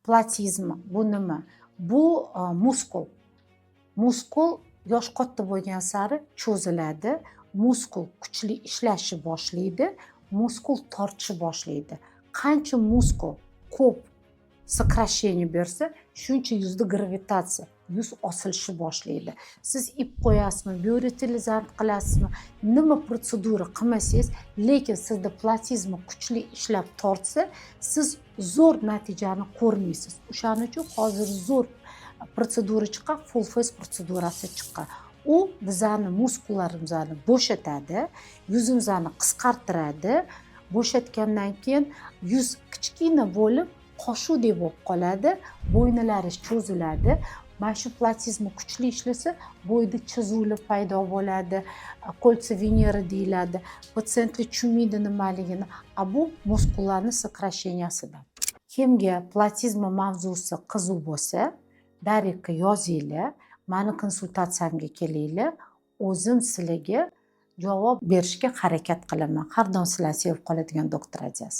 Platizma bu nima? Bu muskul. Muskul yosh katta bo'lgan sari cho'ziladi, muskul kuchli ishlashni boshlaydi, muskul tortishni boshlaydi. Qancha muskul ko'p сокращение bersa, shuncha yuzda gravitatsiya, yuz osilishni boshlaydi. Siz ip qo'yasizmi, bioretilizatsiya qilasizmi, nima protsedura qilmasangiz, lekin sizda platizma kuchli ishlab tortsa, siz zo'r natijani ko'rmaysiz. O'shaning uchun hozir zo'r protsedura chiqqan, full face protsedurasi chiqqan. U bizani muskullarimizni bo'shatadi, yuzimizni qisqartiradi. Bo'shatgandan keyin yuz kichkina bo'lib, qoshuvdek bo'lib qoladi, bo'ynilari cho'ziladi. Mana shu platizma kuchli ishlasa, bo'yda chizuvlar paydo bo'ladi, qo'lsa Venera deyiladi. Patsientlar tushunmaydi nimaligini, bu muskullarni сокращениясidan. Kimga platizma mavzusi qiziq bo'lsa, darrov yozinglar, meni konsultatsiyamga kelinglar, o'zim sizlarga javob berishga harakat qilaman. Har doim sizlarni sevib qoladigan doktor Aziz.